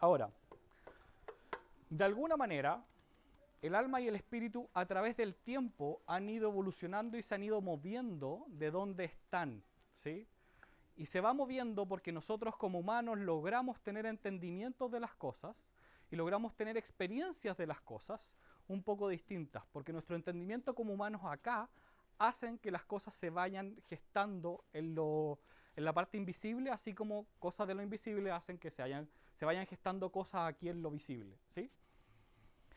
Ahora, de alguna manera, el alma y el espíritu a través del tiempo han ido evolucionando y se han ido moviendo de donde están, ¿sí? Y se va moviendo porque nosotros como humanos logramos tener entendimiento de las cosas y logramos tener experiencias de las cosas un poco distintas, porque nuestro entendimiento como humanos acá hacen que las cosas se vayan gestando en la parte invisible, así como cosas de lo invisible hacen que se vayan gestando cosas aquí en lo visible, ¿sí?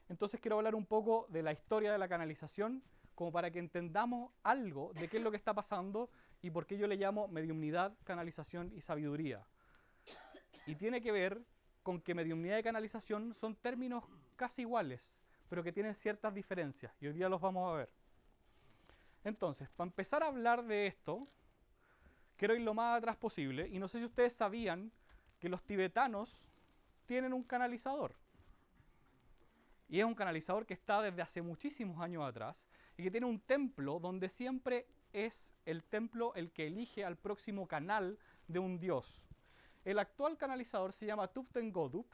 Entonces quiero hablar un poco de la historia de la canalización, como para que entendamos algo de qué es lo que está pasando y por qué yo le llamo mediumnidad, canalización y sabiduría. Y tiene que ver con que mediumnidad y canalización son términos casi iguales, pero que tienen ciertas diferencias, y hoy día los vamos a ver. Entonces, para empezar a hablar de esto, quiero ir lo más atrás posible, y no sé si ustedes sabían que los tibetanos tienen un canalizador. Y es un canalizador que está desde hace muchísimos años atrás y que tiene un templo donde siempre es el templo el que elige al próximo canal de un dios. El actual canalizador se llama Thupten Godup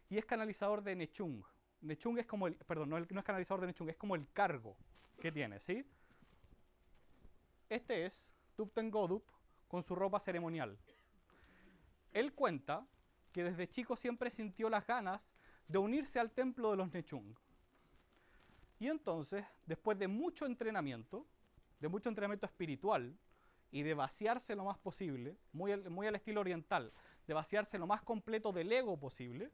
y es canalizador de Nechung. Nechung es como el, perdón, no es canalizador de Nechung, es como el cargo que tiene, ¿sí? Este es Thupten Godup con su ropa ceremonial. Él cuenta que desde chico siempre sintió las ganas de unirse al templo de los Nechung. Y entonces, después de mucho entrenamiento espiritual y de vaciarse lo más posible, muy al estilo oriental, de vaciarse lo más completo del ego posible,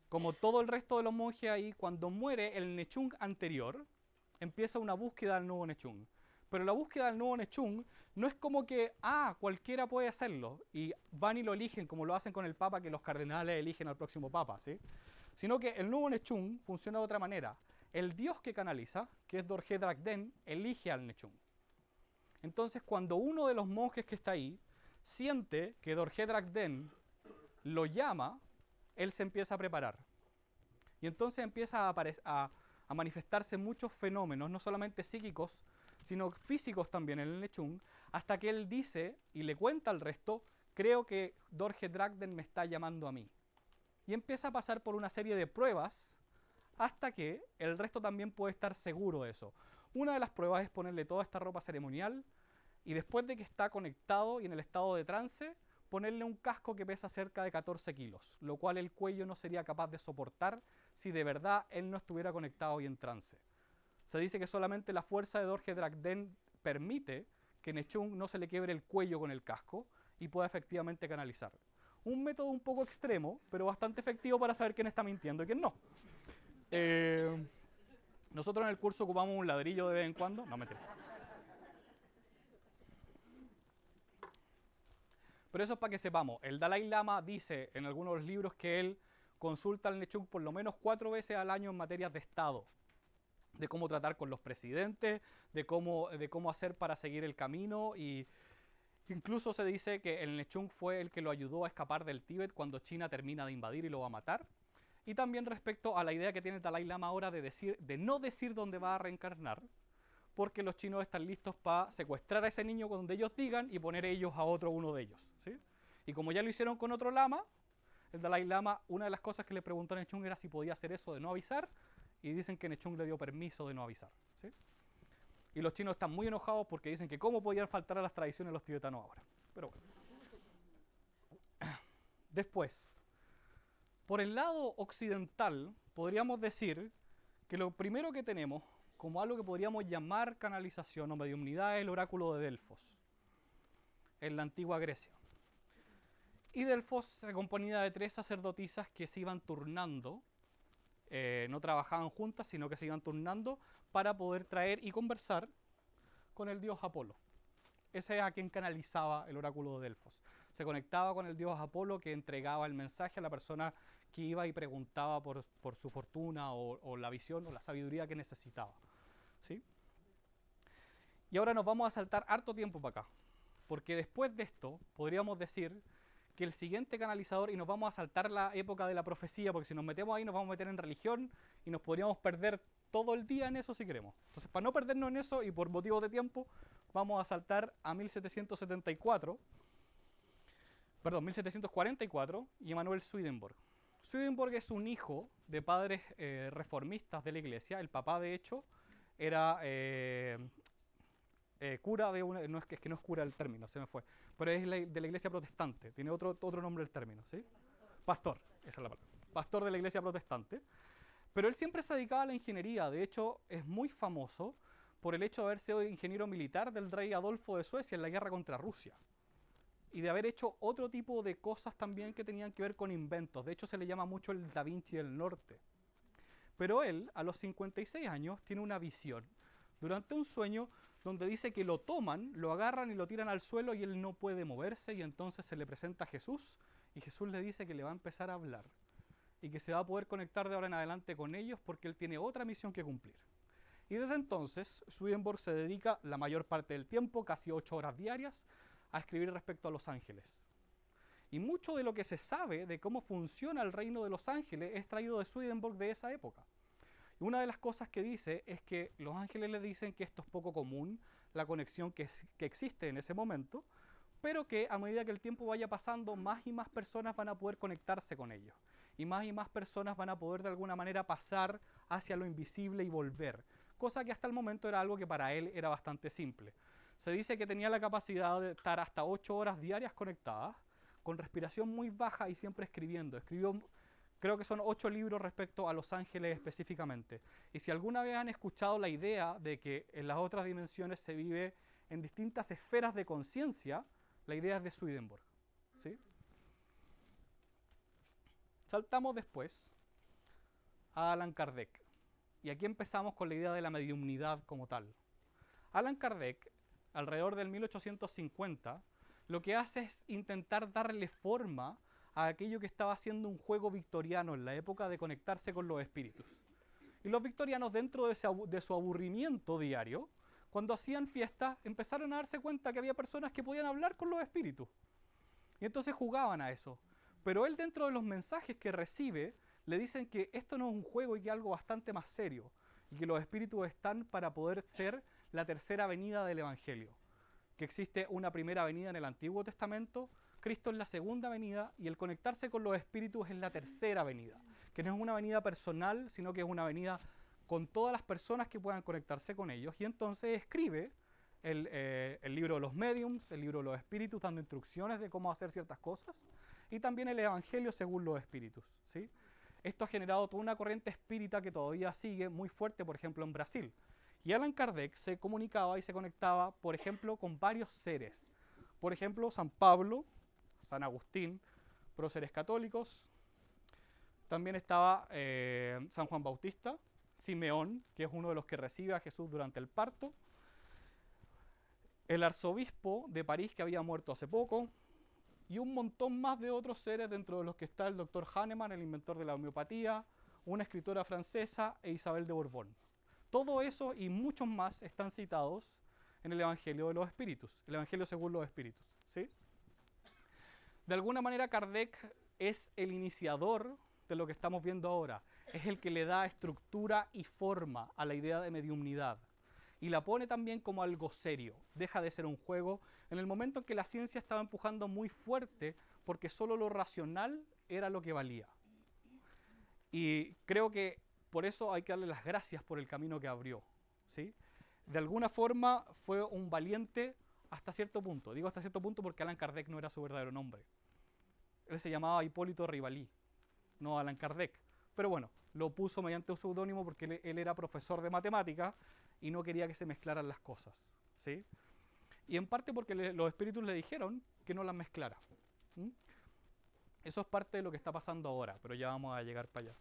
como todo el resto de los monjes ahí, cuando muere el Nechung anterior, empieza una búsqueda del nuevo Nechung. Pero la búsqueda del nuevo Nechung no es como que, cualquiera puede hacerlo, y van y lo eligen, como lo hacen con el Papa, que los cardenales eligen al próximo Papa, ¿sí? Sino que el nuevo Nechung funciona de otra manera. El dios que canaliza, que es Dorje Dragden, elige al Nechung. Entonces, cuando uno de los monjes que está ahí siente que Dorje Dragden lo llama, él se empieza a preparar. Y entonces empieza a manifestarse muchos fenómenos, no solamente psíquicos, sino físicos también en el Nechung, hasta que él dice y le cuenta al resto, creo que Dorje Dragden me está llamando a mí. Y empieza a pasar por una serie de pruebas hasta que el resto también puede estar seguro de eso. Una de las pruebas es ponerle toda esta ropa ceremonial y después de que está conectado y en el estado de trance, ponerle un casco que pesa cerca de 14 kilos, lo cual el cuello no sería capaz de soportar si de verdad él no estuviera conectado y en trance. Se dice que solamente la fuerza de Dorje Dragden permite que Nechung no se le quiebre el cuello con el casco y pueda efectivamente canalizar. Un método un poco extremo, pero bastante efectivo para saber quién está mintiendo y quién no. Eh, Nosotros en el curso ocupamos un ladrillo de vez en cuando. No, mentira. Pero eso es para que sepamos. El Dalai Lama dice en algunos de los libros que él consulta al Nechung por lo menos 4 veces al año en materias de Estado. De cómo tratar con los presidentes, de cómo hacer para seguir el camino. Y incluso se dice que el Nechung fue el que lo ayudó a escapar del Tíbet cuando China termina de invadir y lo va a matar. Y también respecto a la idea que tiene el Dalai Lama ahora de no decir dónde va a reencarnar, porque los chinos están listos para secuestrar a ese niño donde ellos digan y poner ellos a otro uno de ellos, ¿sí? Y como ya lo hicieron con otro lama, el Dalai Lama, una de las cosas que le preguntó a Nechung era si podía hacer eso de no avisar, y dicen que Nechung le dio permiso de no avisar, ¿sí? Y los chinos están muy enojados porque dicen que cómo podían faltar a las tradiciones de los tibetanos ahora. Pero bueno. Después, por el lado occidental, podríamos decir que lo primero que tenemos como algo que podríamos llamar canalización o mediumnidad es el oráculo de Delfos, en la antigua Grecia. Y Delfos se componía de 3 sacerdotisas que se iban turnando, no trabajaban juntas, sino que se iban turnando para poder traer y conversar con el dios Apolo. Ese es a quien canalizaba el oráculo de Delfos. Se conectaba con el dios Apolo que entregaba el mensaje a la persona que iba y preguntaba por su fortuna o la visión o la sabiduría que necesitaba, ¿sí? Y ahora nos vamos a saltar harto tiempo para acá, porque después de esto podríamos decir que el siguiente canalizador, y nos vamos a saltar la época de la profecía, porque si nos metemos ahí nos vamos a meter en religión y nos podríamos perder todo el día en eso si queremos. Entonces, para no perdernos en eso y por motivos de tiempo, vamos a saltar a 1774, perdón, 1744 y Emanuel Swedenborg. Swedenborg es un hijo de padres reformistas de la iglesia. El papá, de hecho, era cura de una... No es que no es cura el término, se me fue. Pero es de la iglesia protestante. Tiene otro nombre el término, ¿sí? Pastor, esa es la palabra. Pastor de la iglesia protestante. Pero él siempre se dedicaba a la ingeniería. De hecho, es muy famoso por el hecho de haber sido ingeniero militar del rey Adolfo de Suecia en la guerra contra Rusia. Y de haber hecho otro tipo de cosas también que tenían que ver con inventos. De hecho, se le llama mucho el Da Vinci del Norte. Pero él, a los 56 años, tiene una visión durante un sueño donde dice que lo toman, lo agarran y lo tiran al suelo y él no puede moverse y entonces se le presenta a Jesús y Jesús le dice que le va a empezar a hablar y que se va a poder conectar de ahora en adelante con ellos porque él tiene otra misión que cumplir. Y desde entonces, Swedenborg se dedica la mayor parte del tiempo, casi 8 horas diarias, a escribir respecto a los ángeles. Y mucho de lo que se sabe de cómo funciona el reino de los ángeles es traído de Swedenborg de esa época. Y una de las cosas que dice es que los ángeles le dicen que esto es poco común, la conexión que existe en ese momento, pero que a medida que el tiempo vaya pasando, más y más personas van a poder conectarse con ellos. Y más personas van a poder de alguna manera pasar hacia lo invisible y volver. Cosa que hasta el momento era algo que para él era bastante simple. Se dice que tenía la capacidad de estar hasta 8 horas diarias conectadas, con respiración muy baja y siempre escribiendo. Escribió, creo que son 8 libros respecto a los ángeles específicamente. Y si alguna vez han escuchado la idea de que en las otras dimensiones se vive en distintas esferas de conciencia, la idea es de Swedenborg. ¿Sí? Saltamos después a Allan Kardec. Y aquí empezamos con la idea de la mediumnidad como tal. Allan Kardec, alrededor del 1850, lo que hace es intentar darle forma a aquello que estaba siendo un juego victoriano en la época de conectarse con los espíritus. Y los victorianos, dentro de su aburrimiento diario, cuando hacían fiestas, empezaron a darse cuenta que había personas que podían hablar con los espíritus. Y entonces jugaban a eso. Pero él, dentro de los mensajes que recibe, le dicen que esto no es un juego y que es algo bastante más serio. Y que los espíritus están para poder ser la tercera venida del Evangelio. Que existe una primera venida en el Antiguo Testamento, Cristo es la segunda venida y el conectarse con los espíritus es la tercera venida. Que no es una venida personal, sino que es una venida con todas las personas que puedan conectarse con ellos. Y entonces escribe el libro de los mediums, el libro de los espíritus, dando instrucciones de cómo hacer ciertas cosas, y también el Evangelio según los espíritus. ¿Sí? Esto ha generado toda una corriente espírita que todavía sigue muy fuerte, por ejemplo, en Brasil. Y Allan Kardec se comunicaba y se conectaba, por ejemplo, con varios seres. Por ejemplo, San Pablo, San Agustín, próceres católicos. También estaba San Juan Bautista, Simeón, que es uno de los que recibe a Jesús durante el parto, el arzobispo de París, que había muerto hace poco, y un montón más de otros seres, dentro de los que está el doctor Hahnemann, el inventor de la homeopatía, una escritora francesa e Isabel de Borbón. Todo eso y muchos más están citados en el Evangelio de los Espíritus, el Evangelio según los Espíritus. ¿Sí? De alguna manera Kardec es el iniciador de lo que estamos viendo ahora, es el que le da estructura y forma a la idea de mediumnidad y la pone también como algo serio, deja de ser un juego en el momento en que la ciencia estaba empujando muy fuerte porque solo lo racional era lo que valía. Y creo que por eso hay que darle las gracias por el camino que abrió. ¿Sí? De alguna forma fue un valiente hasta cierto punto. Digo hasta cierto punto porque Allan Kardec no era su verdadero nombre. Él se llamaba Hipólito Rivalí, no Allan Kardec. Pero bueno, lo puso mediante un seudónimo porque él era profesor de matemáticas y no quería que se mezclaran las cosas. ¿Sí? Y en parte porque los espíritus le dijeron que no las mezclara. ¿Mm? Eso es parte de lo que está pasando ahora, pero ya vamos a llegar para allá.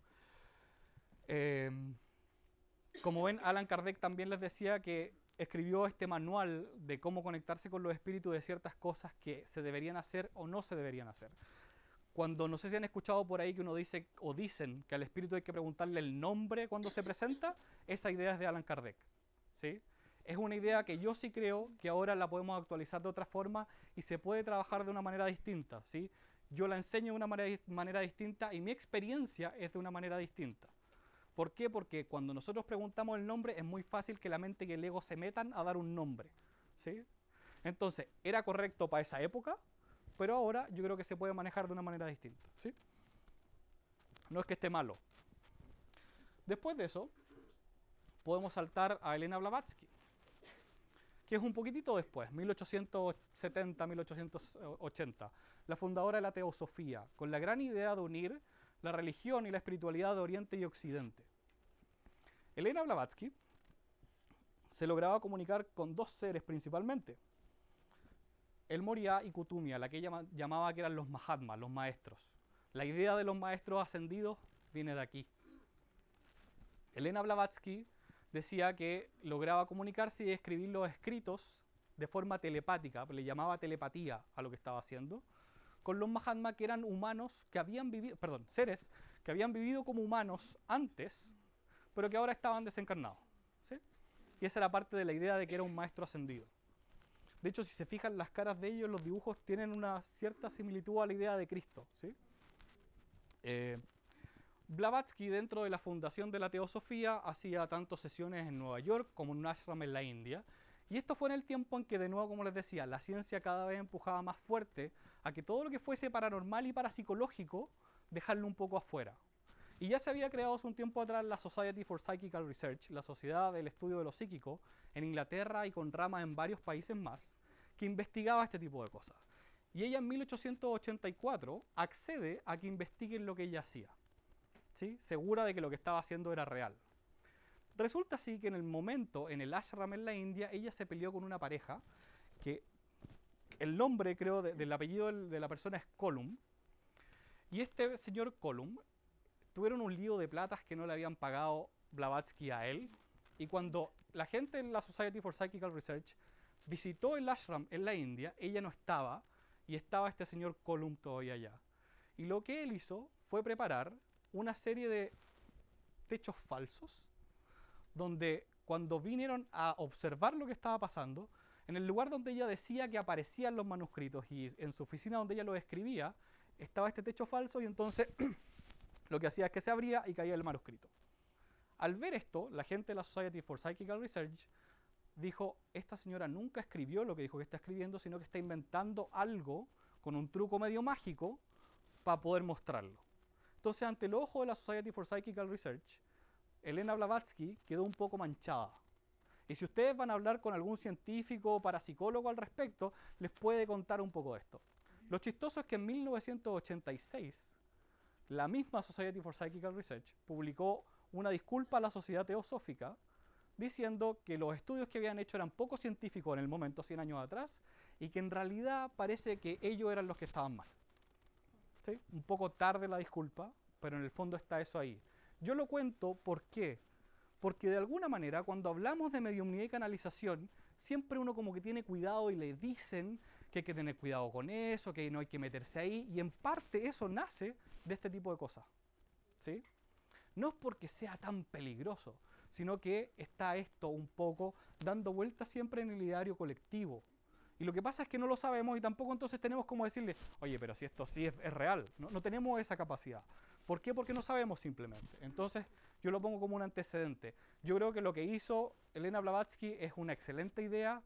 Como ven, Allan Kardec también les decía que escribió este manual de cómo conectarse con los espíritus de ciertas cosas que se deberían hacer o no se deberían hacer. Cuando no sé si han escuchado por ahí que uno dice o dicen que al espíritu hay que preguntarle el nombre cuando se presenta, esa idea es de Allan Kardec. ¿Sí? Es una idea que yo sí creo que ahora la podemos actualizar de otra forma y se puede trabajar de una manera distinta. ¿Sí? Yo la enseño de una manera distinta y mi experiencia es de una manera distinta. ¿Por qué? Porque cuando nosotros preguntamos el nombre es muy fácil que la mente y el ego se metan a dar un nombre. ¿Sí? Entonces, era correcto para esa época, pero ahora yo creo que se puede manejar de una manera distinta. ¿Sí? No es que esté malo. Después de eso, podemos saltar a Elena Blavatsky, que es un poquitito después, 1870, 1880, la fundadora de la teosofía, con la gran idea de unir la religión y la espiritualidad de Oriente y Occidente. Elena Blavatsky se lograba comunicar con dos seres principalmente, el Moria y Kutumia, la que ella llamaba que eran los Mahatmas, los maestros. La idea de los maestros ascendidos viene de aquí. Elena Blavatsky decía que lograba comunicarse y escribir los escritos de forma telepática, le llamaba telepatía a lo que estaba haciendo, con los Mahatmas, que eran humanos que habían vivido, perdón, seres que habían vivido como humanos antes, pero que ahora estaban desencarnados. ¿Sí? Y esa era parte de la idea de que era un maestro ascendido. De hecho, si se fijan, las caras de ellos, los dibujos tienen una cierta similitud a la idea de Cristo. ¿Sí? Blavatsky, dentro de la fundación de la teosofía, hacía tanto sesiones en Nueva York como en un ashram en la India. Y esto fue en el tiempo en que, de nuevo, como les decía, la ciencia cada vez empujaba más fuerte a que todo lo que fuese paranormal y parapsicológico, dejarlo un poco afuera. Y ya se había creado hace un tiempo atrás la Society for Psychical Research, la Sociedad del Estudio de lo Psíquico, en Inglaterra y con ramas en varios países más, que investigaba este tipo de cosas. Y ella en 1884 accede a que investiguen lo que ella hacía, ¿sí? Segura de que lo que estaba haciendo era real. Resulta así que en el momento, en el ashram en la India, ella se peleó con una pareja que el nombre, creo, del apellido de la persona es Colum. Y este señor Colum tuvieron un lío de platas que no le habían pagado Blavatsky a él. Y cuando la gente en la Society for Psychical Research visitó el ashram en la India, ella no estaba y estaba este señor Colum todavía allá. Y lo que él hizo fue preparar una serie de techos falsos donde cuando vinieron a observar lo que estaba pasando, en el lugar donde ella decía que aparecían los manuscritos y en su oficina donde ella los escribía, estaba este techo falso y entonces lo que hacía es que se abría y caía el manuscrito. Al ver esto, la gente de la Society for Psychical Research dijo, esta señora nunca escribió lo que dijo que está escribiendo, sino que está inventando algo con un truco medio mágico para poder mostrarlo. Entonces, ante el ojo de la Society for Psychical Research, Elena Blavatsky quedó un poco manchada. Y si ustedes van a hablar con algún científico o parapsicólogo al respecto, les puede contar un poco de esto. Lo chistoso es que en 1986, la misma Society for Psychical Research publicó una disculpa a la Sociedad Teosófica diciendo que los estudios que habían hecho eran poco científicos en el momento, 100 años atrás, y que en realidad parece que ellos eran los que estaban mal. ¿Sí? Un poco tarde la disculpa, pero en el fondo está eso ahí. Yo lo cuento, ¿por qué? Porque de alguna manera, cuando hablamos de mediumnidad y canalización, siempre uno como que tiene cuidado y le dicen que hay que tener cuidado con eso, que no hay que meterse ahí, y en parte eso nace de este tipo de cosas. ¿Sí? No es porque sea tan peligroso, sino que está esto un poco dando vueltas siempre en el ideario colectivo. Y lo que pasa es que no lo sabemos y tampoco entonces tenemos como decirle, oye, pero si esto sí es real. No, no tenemos esa capacidad. ¿Por qué? Porque no sabemos simplemente. Entonces yo lo pongo como un antecedente. Yo creo que lo que hizo Elena Blavatsky es una excelente idea.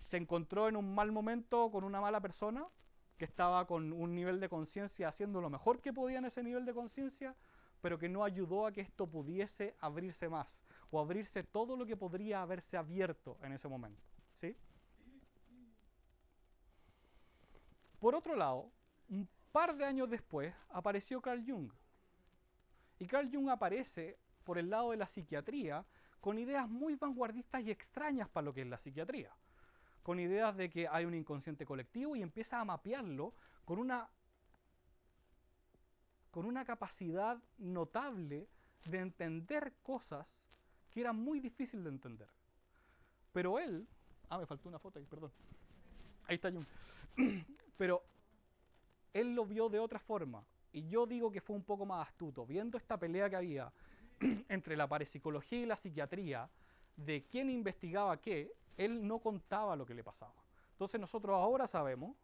Se encontró en un mal momento con una mala persona que estaba con un nivel de conciencia haciendo lo mejor que podía en ese nivel de conciencia, pero que no ayudó a que esto pudiese abrirse más o abrirse todo lo que podría haberse abierto en ese momento. ¿Sí? Por otro lado, un par de años después apareció Carl Jung. Y Carl Jung aparece por el lado de la psiquiatría con ideas muy vanguardistas y extrañas para lo que es la psiquiatría. Con ideas de que hay un inconsciente colectivo y empieza a mapearlo con una capacidad notable de entender cosas que eran muy difíciles de entender. Pero él... me faltó una foto ahí, perdón. Ahí está Jung. Pero él lo vio de otra forma. Y yo digo que fue un poco más astuto. Viendo esta pelea que había entre la parapsicología y la psiquiatría, de quién investigaba qué, él no contaba lo que le pasaba. Entonces nosotros ahora sabemos,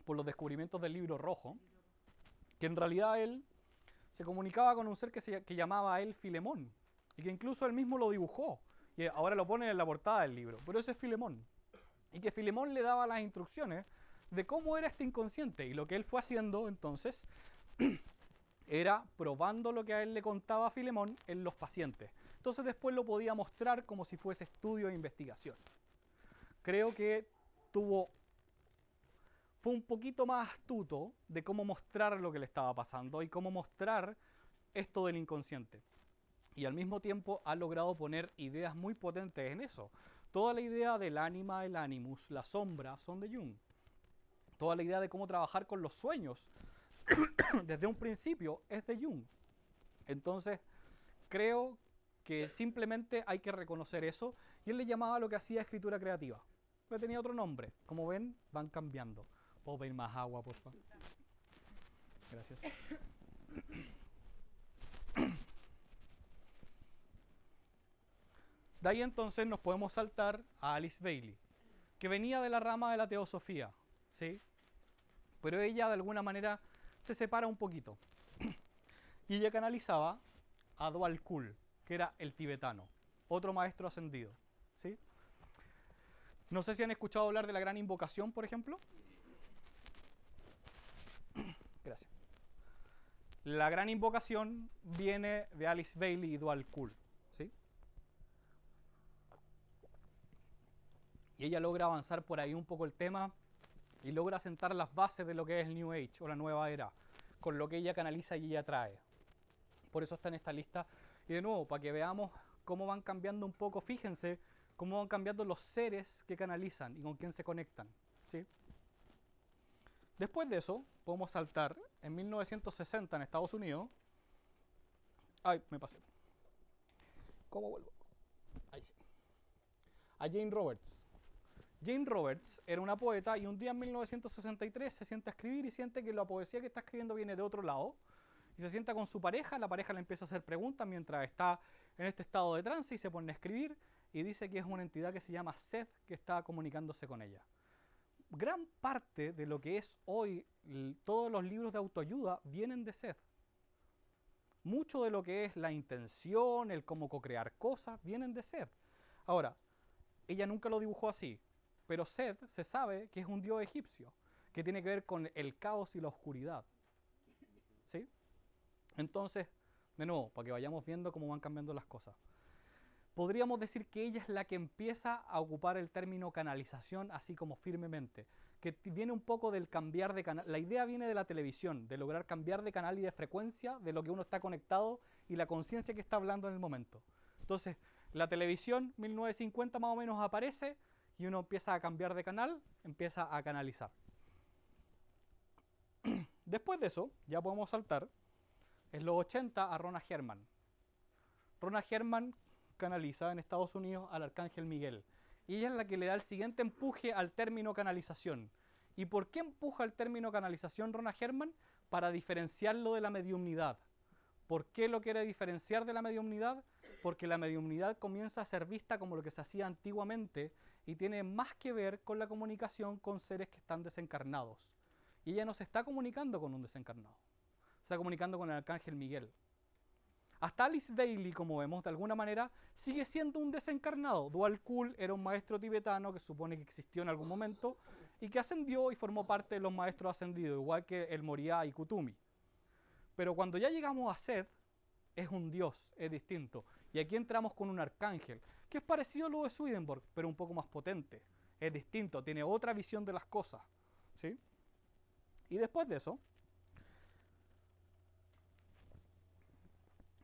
por los descubrimientos del libro rojo, que en realidad él se comunicaba con un ser que llamaba a él Filemón, y que incluso él mismo lo dibujó, y ahora lo pone en la portada del libro, pero ese es Filemón, y que Filemón le daba las instrucciones de cómo era este inconsciente. Y lo que él fue haciendo entonces era probando lo que a él le contaba Filemón en los pacientes. Entonces después lo podía mostrar como si fuese estudio e investigación. Creo que fue un poquito más astuto de cómo mostrar lo que le estaba pasando y cómo mostrar esto del inconsciente. Y al mismo tiempo ha logrado poner ideas muy potentes en eso. Toda la idea del ánima, el animus, la sombra, son de Jung. Toda la idea de cómo trabajar con los sueños desde un principio es de Jung. Entonces, creo que simplemente hay que reconocer eso. Y él le llamaba lo que hacía escritura creativa. Pero tenía otro nombre. Como ven, van cambiando. ¿Puedo pedir más agua, por favor? Gracias. De ahí entonces nos podemos saltar a Alice Bailey, que venía de la rama de la teosofía, ¿sí? Pero ella de alguna manera se separa un poquito. Y ella canalizaba a Dwal Kul, que era el tibetano, otro maestro ascendido, ¿sí? No sé si han escuchado hablar de la gran invocación, por ejemplo. Gracias. La gran invocación viene de Alice Bailey y Dwal Kul, ¿sí? Y ella logra avanzar por ahí un poco el tema y logra sentar las bases de lo que es el New Age o la nueva era, con lo que ella canaliza y ella trae. Por eso está en esta lista. Y de nuevo, para que veamos cómo van cambiando un poco, fíjense cómo van cambiando los seres que canalizan y con quién se conectan, ¿sí? Después de eso, podemos saltar en 1960 en Estados Unidos. Ay, me pasé. ¿Cómo vuelvo? Ahí sí. A Jane Roberts. Jane Roberts era una poeta y un día en 1963 se sienta a escribir y siente que la poesía que está escribiendo viene de otro lado. Y se sienta con su pareja, la pareja le empieza a hacer preguntas mientras está en este estado de trance y se pone a escribir y dice que es una entidad que se llama Seth que está comunicándose con ella. Gran parte de lo que es hoy todos los libros de autoayuda vienen de Seth. Mucho de lo que es la intención, el cómo co-crear cosas, vienen de Seth. Ahora, ella nunca lo dibujó así, pero Seth se sabe que es un dios egipcio, que tiene que ver con el caos y la oscuridad. ¿Sí? Entonces, de nuevo, para que vayamos viendo cómo van cambiando las cosas. Podríamos decir que ella es la que empieza a ocupar el término canalización así como firmemente, que viene un poco del cambiar de canal. La idea viene de la televisión, de lograr cambiar de canal y de frecuencia de lo que uno está conectado y la conciencia que está hablando en el momento. Entonces, la televisión 1950 más o menos aparece y uno empieza a cambiar de canal, empieza a canalizar. Después de eso, ya podemos saltar en los 80 a Rona Herman. Rona Herman canaliza en Estados Unidos al arcángel Miguel. Y ella es la que le da el siguiente empuje al término canalización. ¿Y por qué empuja el término canalización Rona Herman? Para diferenciarlo de la mediumnidad. ¿Por qué lo quiere diferenciar de la mediumnidad? Porque la mediumnidad comienza a ser vista como lo que se hacía antiguamente y tiene más que ver con la comunicación con seres que están desencarnados. Y ella no se está comunicando con un desencarnado, se está comunicando con el arcángel Miguel. Hasta Alice Bailey, como vemos, de alguna manera sigue siendo un desencarnado. Dwal Kul era un maestro tibetano que supone que existió en algún momento y que ascendió y formó parte de los maestros ascendidos, igual que el Moriá y Kutumi. Pero cuando ya llegamos a Seth, es un dios, es distinto. Y aquí entramos con un arcángel, que es parecido a lo de Swedenborg, pero un poco más potente. Es distinto, tiene otra visión de las cosas. ¿Sí? Y después de eso,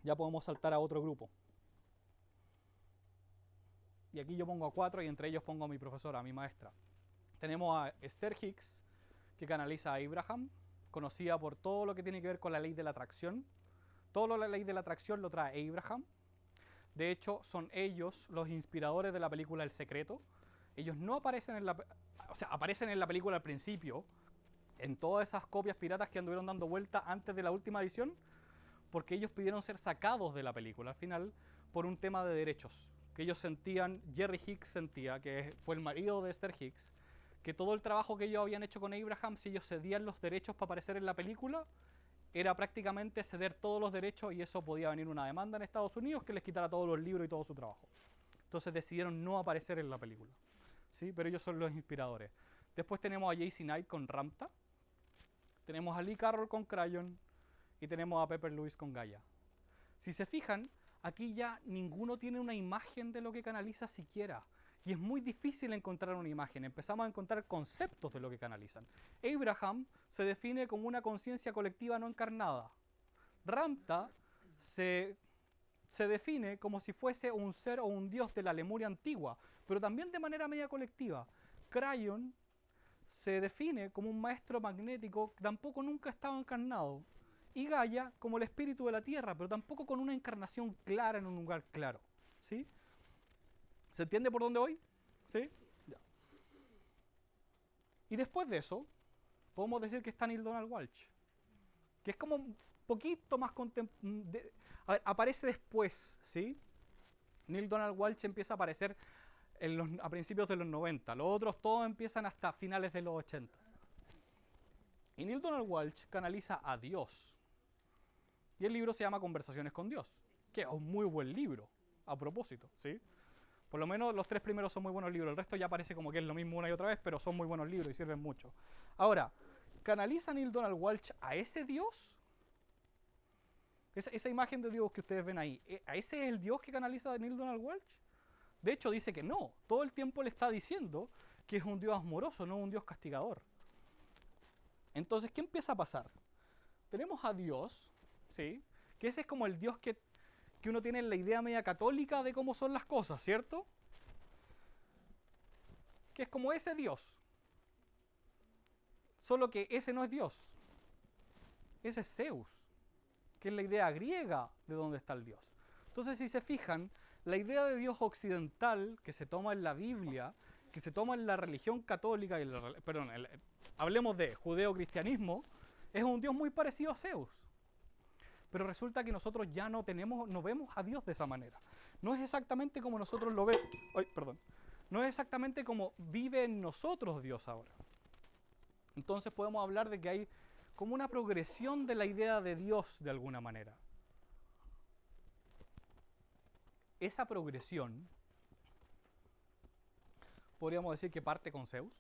ya podemos saltar a otro grupo. Y aquí yo pongo a 4 y entre ellos pongo a mi profesora, a mi maestra. Tenemos a Esther Hicks, que canaliza a Abraham, conocida por todo lo que tiene que ver con la ley de la atracción. Todo la ley de la atracción lo trae Abraham. De hecho, son ellos los inspiradores de la película El Secreto. Ellos no aparecen en la... O sea, aparecen en la película al principio, en todas esas copias piratas que anduvieron dando vuelta antes de la última edición, porque ellos pidieron ser sacados de la película al final por un tema de derechos. Que ellos sentían, Jerry Hicks sentía, que fue el marido de Esther Hicks, que todo el trabajo que ellos habían hecho con Abraham, si ellos cedían los derechos para aparecer en la película, era prácticamente ceder todos los derechos y eso podía venir una demanda en Estados Unidos que les quitara todos los libros y todo su trabajo. Entonces decidieron no aparecer en la película. ¿Sí? Pero ellos son los inspiradores. Después tenemos a JC Knight con Ramta. Tenemos a Lee Carroll con Crayon. Y tenemos a Pepper Lewis con Gaia. Si se fijan, aquí ya ninguno tiene una imagen de lo que canaliza siquiera. Y es muy difícil encontrar una imagen. Empezamos a encontrar conceptos de lo que canalizan. Abraham se define como una conciencia colectiva no encarnada. Ramta se define como si fuese un ser o un dios de la Lemuria antigua, pero también de manera media colectiva. Crayon se define como un maestro magnético que tampoco nunca ha estado encarnado. Y Gaia como el espíritu de la Tierra, pero tampoco con una encarnación clara en un lugar claro. ¿Sí? ¿Se entiende por dónde voy? ¿Sí? Ya. Y después de eso, podemos decir que está Neil Donald Walsh, que es como un poquito más aparece después, ¿sí? Neil Donald Walsh empieza a aparecer a principios de los 90. Los otros todos empiezan hasta finales de los 80. Y Neil Donald Walsh canaliza a Dios. Y el libro se llama Conversaciones con Dios, que es un muy buen libro, a propósito, ¿sí? Por lo menos los 3 primeros son muy buenos libros, el resto ya parece como que es lo mismo una y otra vez, pero son muy buenos libros y sirven mucho. Ahora, ¿canaliza Neil Donald Walsh a ese Dios? Esa imagen de Dios que ustedes ven ahí, ¿a ese es el Dios que canaliza Neil Donald Walsh? De hecho, dice que no. Todo el tiempo le está diciendo que es un Dios amoroso, no un Dios castigador. Entonces, ¿qué empieza a pasar? Tenemos a Dios, ¿sí? Que ese es como el Dios que uno tiene en la idea media católica de cómo son las cosas, ¿cierto? Que es como ese Dios. Solo que ese no es Dios. Ese es Zeus, que es la idea griega de dónde está el Dios. Entonces, si se fijan, la idea de Dios occidental que se toma en la Biblia, que se toma en la religión católica, hablemos de judeo-cristianismo, es un Dios muy parecido a Zeus. Pero resulta que nosotros ya no vemos a Dios de esa manera. No es exactamente como nosotros lo vemos. No es exactamente como vive en nosotros Dios ahora. Entonces podemos hablar de que hay como una progresión de la idea de Dios de alguna manera. Esa progresión, podríamos decir que parte con Zeus,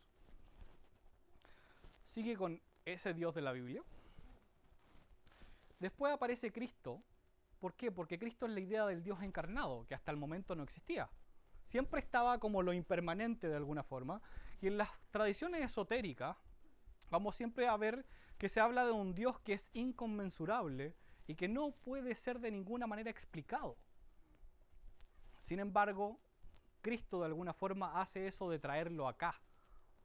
sigue con ese Dios de la Biblia. Después aparece Cristo. ¿Por qué? Porque Cristo es la idea del Dios encarnado, que hasta el momento no existía. Siempre estaba como lo impermanente de alguna forma. Y en las tradiciones esotéricas vamos siempre a ver que se habla de un Dios que es inconmensurable y que no puede ser de ninguna manera explicado. Sin embargo, Cristo de alguna forma hace eso de traerlo acá,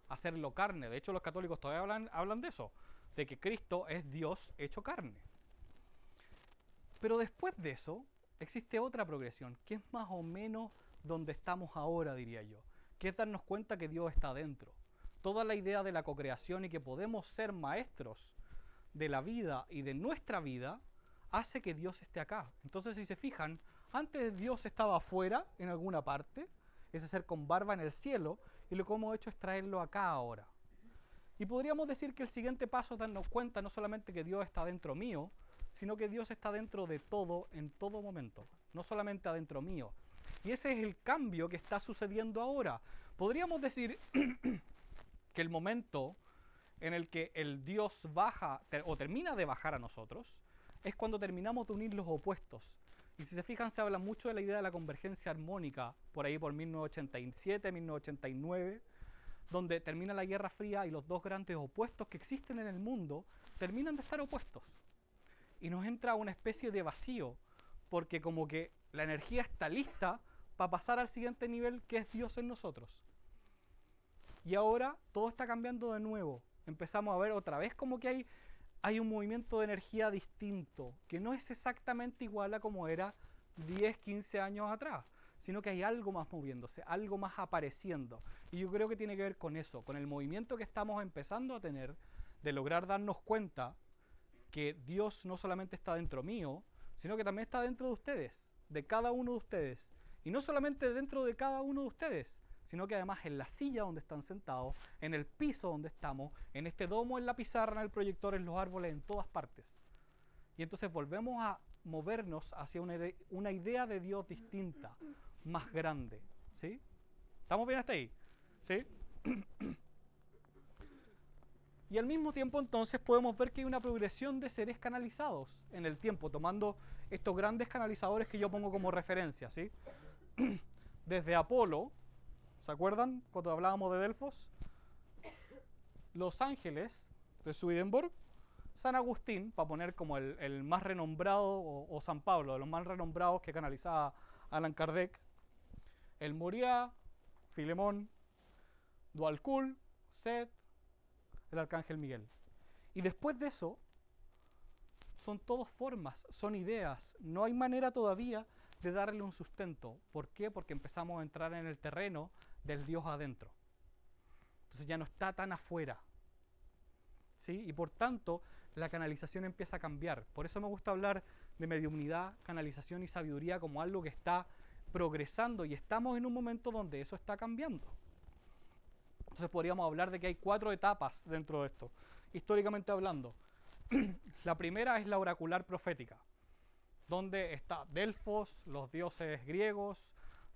hacerlo carne. De hecho, los católicos todavía hablan de eso, de que Cristo es Dios hecho carne. Pero después de eso, existe otra progresión, que es más o menos donde estamos ahora, diría yo, que es darnos cuenta que Dios está dentro. Toda la idea de la cocreación y que podemos ser maestros de la vida y de nuestra vida hace que Dios esté acá. Entonces, si se fijan, antes Dios estaba afuera, en alguna parte, ese ser con barba en el cielo, y lo que hemos hecho es traerlo acá ahora. Y podríamos decir que el siguiente paso es darnos cuenta no solamente que Dios está dentro mío, sino que Dios está dentro de todo en todo momento, no solamente adentro mío. Y ese es el cambio que está sucediendo ahora. Podríamos decir que el momento en el que el Dios baja o termina de bajar a nosotros es cuando terminamos de unir los opuestos. Y si se fijan, se habla mucho de la idea de la convergencia armónica, por ahí por 1987, 1989, donde termina la Guerra Fría y los dos grandes opuestos que existen en el mundo terminan de estar opuestos. Y nos entra una especie de vacío, porque como que la energía está lista para pasar al siguiente nivel, que es Dios en nosotros. Y ahora todo está cambiando de nuevo. Empezamos a ver otra vez como que hay un movimiento de energía distinto, que no es exactamente igual a como era 10, 15 años atrás, sino que hay algo más moviéndose, algo más apareciendo. Y yo creo que tiene que ver con eso, con el movimiento que estamos empezando a tener de lograr darnos cuenta que Dios no solamente está dentro mío, sino que también está dentro de ustedes, de cada uno de ustedes. Y no solamente dentro de cada uno de ustedes, sino que además en la silla donde están sentados, en el piso donde estamos, en este domo, en la pizarra, en el proyector, en los árboles, en todas partes. Y entonces volvemos a movernos hacia una idea de Dios distinta, más grande. ¿Sí? ¿Estamos bien hasta ahí? ¿Sí? Y al mismo tiempo entonces podemos ver que hay una progresión de seres canalizados en el tiempo, tomando estos grandes canalizadores que yo pongo como referencia, ¿sí? Desde Apolo, ¿se acuerdan cuando hablábamos de Delfos? Los ángeles de Swedenborg, San Agustín, para poner como el más renombrado, o San Pablo, de los más renombrados que canalizaba Allan Kardec, el Moriá, Filemón, Dualkul, Set, el Arcángel Miguel. Y después de eso, son todas formas, son ideas. No hay manera todavía de darle un sustento. ¿Por qué? Porque empezamos a entrar en el terreno del Dios adentro. Entonces ya no está tan afuera. ¿Sí? Y por tanto, la canalización empieza a cambiar. Por eso me gusta hablar de mediumnidad, canalización y sabiduría como algo que está progresando y estamos en un momento donde eso está cambiando. Entonces podríamos hablar de que hay 4 etapas dentro de esto, históricamente hablando. La primera es la oracular profética, donde está Delfos, los dioses griegos,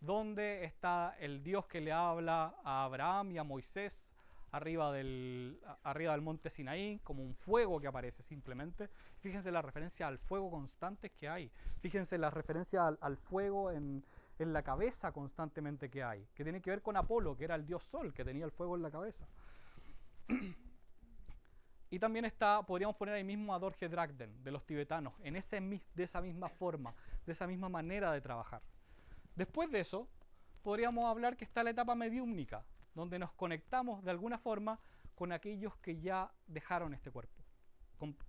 donde está el dios que le habla a Abraham y a Moisés arriba del monte Sinaí, como un fuego que aparece simplemente. Fíjense la referencia al fuego constantes que hay. Fíjense la referencia al fuego en la cabeza constantemente que hay, que tiene que ver con Apolo, que era el dios sol, que tenía el fuego en la cabeza. Y también está, podríamos poner ahí mismo a Dorje Dragden, de los tibetanos, de esa misma forma, de esa misma manera de trabajar. Después de eso, podríamos hablar que está la etapa mediúmnica, donde nos conectamos de alguna forma con aquellos que ya dejaron este cuerpo,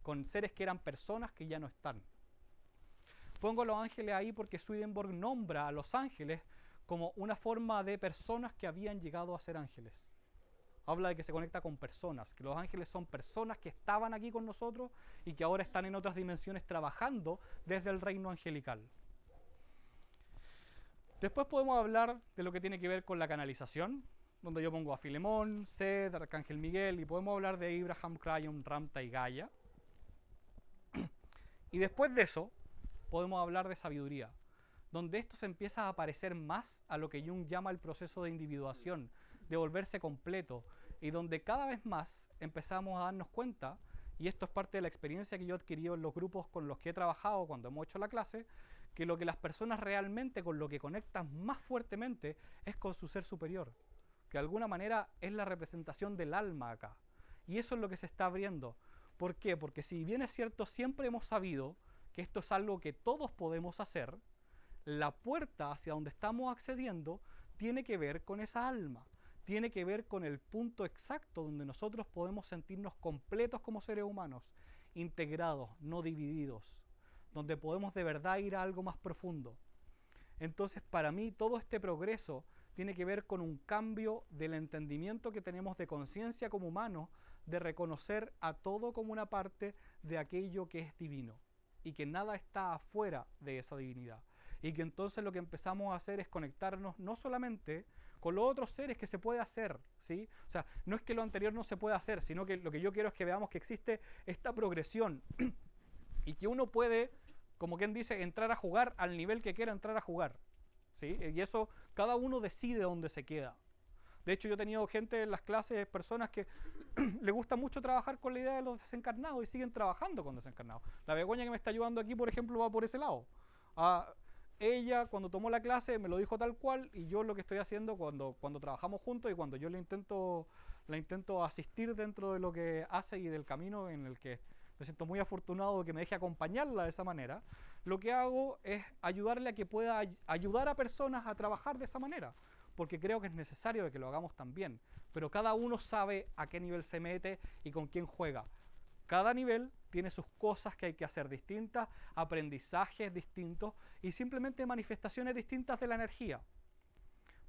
con seres que eran personas que ya no están. Pongo los ángeles ahí porque Swedenborg nombra a los ángeles como una forma de personas que habían llegado a ser ángeles. Habla de que se conecta con personas, que los ángeles son personas que estaban aquí con nosotros y que ahora están en otras dimensiones trabajando desde el reino angelical. Después podemos hablar de lo que tiene que ver con la canalización, donde yo pongo a Filemón, Sed, Arcángel Miguel, y podemos hablar de Abraham, Crayon, Ramta y Gaia. Y después de eso, podemos hablar de sabiduría, donde esto se empieza a parecer más a lo que Jung llama el proceso de individuación, de volverse completo, y donde cada vez más empezamos a darnos cuenta, y esto es parte de la experiencia que yo he adquirido en los grupos con los que he trabajado cuando hemos hecho la clase, que lo que las personas realmente con lo que conectan más fuertemente es con su ser superior, que de alguna manera es la representación del alma acá. Y eso es lo que se está abriendo. ¿Por qué? Porque si bien es cierto, siempre hemos sabido que esto es algo que todos podemos hacer, la puerta hacia donde estamos accediendo tiene que ver con esa alma, tiene que ver con el punto exacto donde nosotros podemos sentirnos completos como seres humanos, integrados, no divididos, donde podemos de verdad ir a algo más profundo. Entonces, para mí, todo este progreso tiene que ver con un cambio del entendimiento que tenemos de conciencia como humanos, de reconocer a todo como una parte de aquello que es divino y que nada está afuera de esa divinidad. Y que entonces lo que empezamos a hacer es conectarnos no solamente con los otros seres que se puede hacer, ¿sí? O sea, no es que lo anterior no se pueda hacer, sino que lo que yo quiero es que veamos que existe esta progresión y que uno puede, como quien dice, entrar a jugar al nivel que quiera entrar a jugar, ¿sí? Y eso cada uno decide dónde se queda. De hecho, yo he tenido gente en las clases, personas que le gusta mucho trabajar con la idea de los desencarnados y siguen trabajando con desencarnados. La Begoña que me está ayudando aquí, por ejemplo, va por ese lado. Ah, ella, cuando tomó la clase, me lo dijo tal cual, y yo lo que estoy haciendo cuando trabajamos juntos y cuando yo la intento asistir dentro de lo que hace y del camino en el que me siento muy afortunado de que me deje acompañarla de esa manera, lo que hago es ayudarle a que pueda ayudar a personas a trabajar de esa manera, porque creo que es necesario de que lo hagamos también, pero cada uno sabe a qué nivel se mete y con quién juega. Cada nivel tiene sus cosas que hay que hacer distintas, aprendizajes distintos y simplemente manifestaciones distintas de la energía.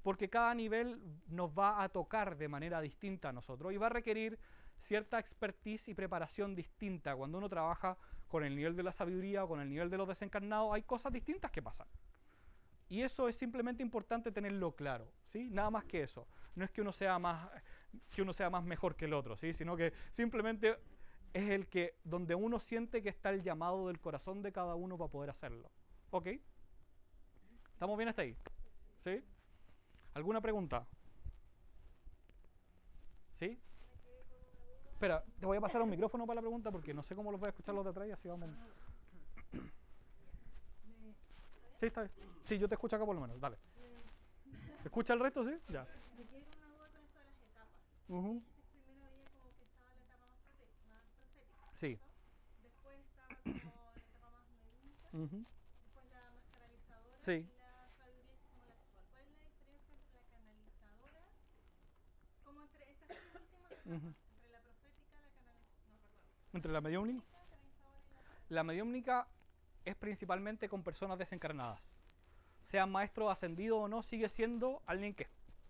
Porque cada nivel nos va a tocar de manera distinta a nosotros y va a requerir cierta expertise y preparación distinta. Cuando uno trabaja con el nivel de la sabiduría o con el nivel de los desencarnados, hay cosas distintas que pasan. Y eso es simplemente importante tenerlo claro, ¿sí? Nada más que eso. No es que uno sea más mejor que el otro, ¿sí? Sino que simplemente es el que donde uno siente que está el llamado del corazón de cada uno para poder hacerlo. ¿Ok? ¿Estamos bien hasta ahí? ¿Sí? ¿Alguna pregunta? ¿Sí? Espera, te voy a pasar un micrófono para la pregunta porque no sé cómo los voy a escuchar los de atrás y así vamos. Sí, está bien. Sí, yo te escucho acá por lo menos, dale. ¿Te escucha el resto, sí? Ya. Me quedé con una duda con esto de las etapas. Ujú. Dijiste que primero había como que estaba la etapa más profética, Sí. ¿cierto? Después estaba como la etapa más mediúnica, Ujú. después la más canalizadora Sí. y la sabiduría que es como la actual. ¿Cuál es la diferencia entre la canalizadora, como entre estas tres últimas Ujú. etapas? Entre la profética, la canalizadora, no, perdón, Entre la la mediúnica. mediúnica, canalizadora y la cual? La mediúnica es principalmente con personas desencarnadas. Sean maestros ascendidos o no, sigue siendo alguien que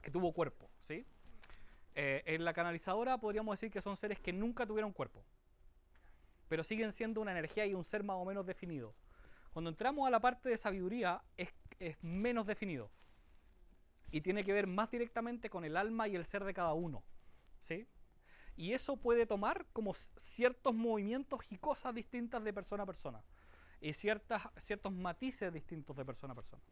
tuvo cuerpo, ¿sí? En la canalizadora podríamos decir que son seres que nunca tuvieron cuerpo, pero siguen siendo una energía y un ser más o menos definido. Cuando entramos a la parte de sabiduría es menos definido y tiene que ver más directamente con el alma y el ser de cada uno, ¿sí? Y eso puede tomar como ciertos movimientos y cosas distintas de persona a persona y ciertos matices distintos de persona a persona.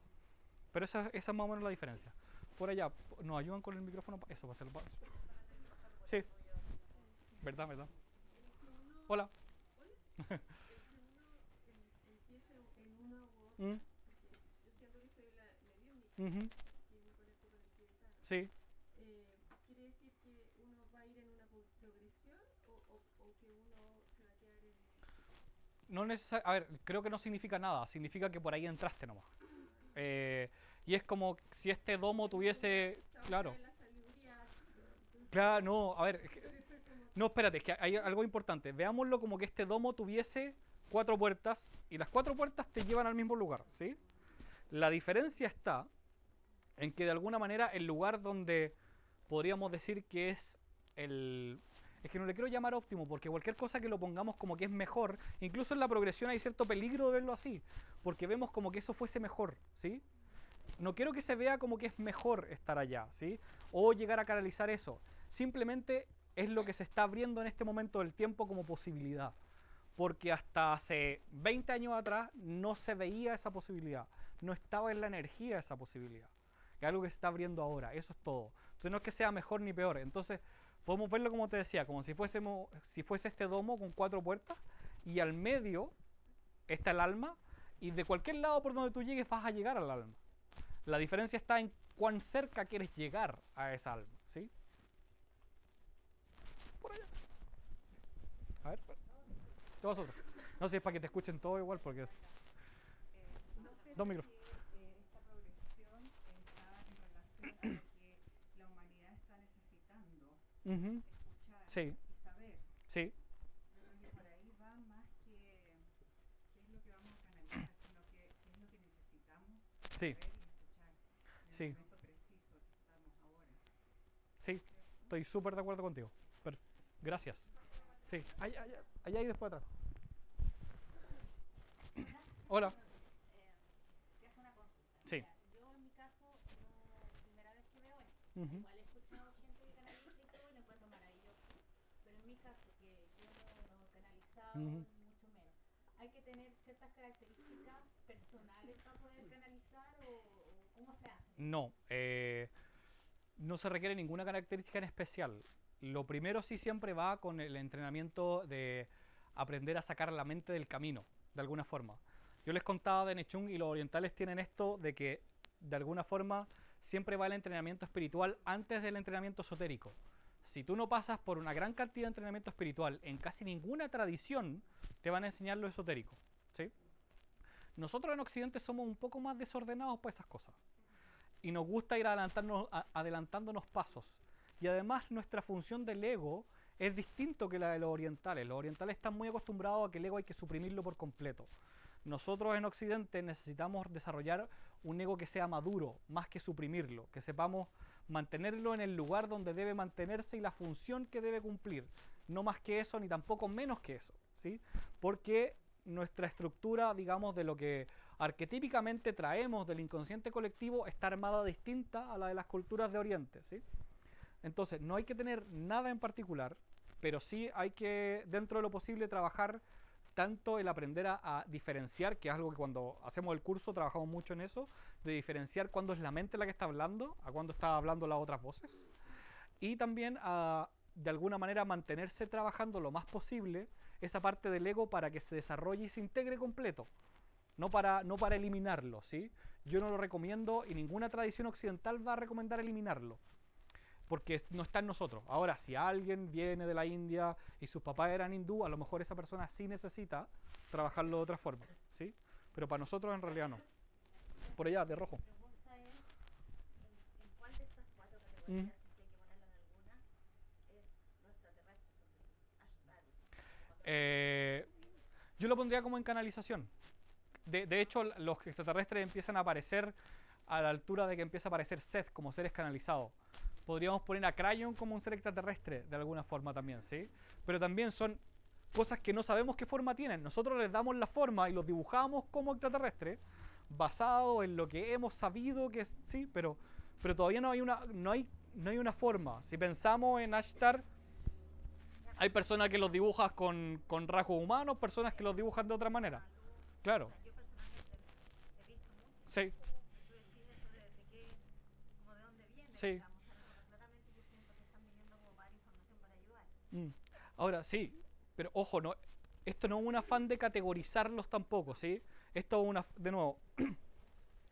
Pero esa es más o menos la diferencia. Por allá, ¿nos ayudan con el micrófono? Eso va a ser el paso. Sí, verdad, verdad. El que uno, Hola. hola, el que uno empiece en una u Mm, otra, porque yo siento que soy la mediúnica, ujú, que me conecto con el tibetano. sí. ¿Quiere decir que uno va a ir en una progresión o que uno se va a quedar en... No a ver, creo que no significa nada. Significa que por ahí entraste nomás. Eh, y es como si este domo Porque uno tuviese... está buscando Claro. en la sabiduría, entonces Claro, no, a ver, puede ser como no, que... espérate, es que hay algo importante. Veámoslo como que este domo tuviese cuatro puertas y las cuatro puertas te llevan al mismo lugar, ¿sí? La diferencia está en que de alguna manera el lugar donde podríamos decir que es el... Es que no le quiero llamar óptimo, porque cualquier cosa que lo pongamos como que es mejor, incluso en la progresión hay cierto peligro de verlo así, porque vemos como que eso fuese mejor, ¿sí? No quiero que se vea como que es mejor estar allá, ¿sí? O llegar a canalizar eso. Simplemente es lo que se está abriendo en este momento del tiempo como posibilidad. Porque hasta hace 20 años atrás no se veía esa posibilidad. No estaba en la energía esa posibilidad. Es algo que se está abriendo ahora. Eso es todo. Entonces no es que sea mejor ni peor. Entonces podemos verlo como te decía, como si fuese este domo con cuatro puertas y al medio está el alma y de cualquier lado por donde tú llegues vas a llegar al alma. La diferencia está en cuán cerca quieres llegar a esa alma, ¿sí? Por allá. A ver, te vas otro. No sé si es para que te escuchen todo igual, porque es No sé dos si micrófonos. esta progresión está en relación a lo que la humanidad está necesitando Ujú. escuchar Sí, y saber. sí, Yo creo que por ahí va más que qué es lo que vamos a canalizar, sino que qué es lo que necesitamos sí, saber y escuchar en el sí, momento preciso que estamos ahora, sí. ¿cierto? Estoy súper de acuerdo contigo. Pero, gracias. Sí, allá, allá, allá y después atrás. Hola, Hola. eh, te hago una consulta. Sí. Mira, yo en mi caso no primera vez que veo esto. Ujú. Igual he escuchado gente que canaliza y todo y lo encuentro maravilloso. Pero en mi caso, que yo no he canalizado Ujú. ni mucho menos, ¿hay que tener ciertas características personales para poder canalizar o cómo se hace? No, no se requiere ninguna característica en especial. Lo primero sí siempre va con el entrenamiento de aprender a sacar la mente del camino, de alguna forma. Yo les contaba de Nechung y los orientales tienen esto de que de alguna forma siempre va el entrenamiento espiritual antes del entrenamiento esotérico. Si tú no pasas por una gran cantidad de entrenamiento espiritual, en casi ninguna tradición te van a enseñar lo esotérico. ¿Sí? Nosotros en Occidente somos un poco más desordenados para esas cosas y nos gusta ir adelantándonos pasos. Y además nuestra función del ego es distinto que la de los orientales. Los orientales están muy acostumbrados a que el ego hay que suprimirlo por completo. Nosotros en Occidente necesitamos desarrollar un ego que sea maduro, más que suprimirlo, que sepamos mantenerlo en el lugar donde debe mantenerse y la función que debe cumplir. No más que eso, ni tampoco menos que eso, ¿sí? Porque nuestra estructura, digamos, de lo que arquetípicamente traemos del inconsciente colectivo está armada distinta a la de las culturas de Oriente, ¿sí? Entonces, no hay que tener nada en particular, pero sí hay que, dentro de lo posible, trabajar tanto el aprender a diferenciar, que es algo que cuando hacemos el curso trabajamos mucho en eso, de diferenciar cuándo es la mente la que está hablando, a cuándo está hablando las otras voces, y también a de alguna manera mantenerse trabajando lo más posible esa parte del ego para que se desarrolle y se integre completo, no para eliminarlo, ¿sí? Yo no lo recomiendo y ninguna tradición occidental va a recomendar eliminarlo, porque no está en nosotros. Ahora, si alguien viene de la India y sus papás eran hindú, a lo mejor esa persona sí necesita trabajarlo de otra forma, ¿sí? Pero para nosotros en realidad no. Por allá, de rojo. Mi pregunta es, ¿en cuál de estas cuatro Mm. categorías, si es que hay que ponerlo en alguna, es lo extraterrestre? Porque Ashtar, como cuando Eh, yo lo pondría como en canalización. De hecho, los extraterrestres empiezan a aparecer a la altura de que empieza a aparecer Seth como seres canalizados. Podríamos poner a Cryon como un ser extraterrestre de alguna forma también, ¿sí? Pero también son cosas que no sabemos qué forma tienen. Nosotros les damos la forma y los dibujamos como extraterrestres basado en lo que hemos sabido que es, sí, pero todavía no hay una forma. Si pensamos en Ashtar, ya, hay pero personas que los dibujan con rasgos humanos, personas que los dibujan de otra con manera. una luz, o Claro, sea, yo personalmente he visto mucho, sí, y tú decís eso de qué, como de dónde viene, sí. digamos, o sea, pero claramente yo siento que están viniendo como para dar información para ayudar. Mm. Ahora sí, pero ojo, no, esto no es un afán de categorizarlos tampoco, ¿sí? Esto es de nuevo,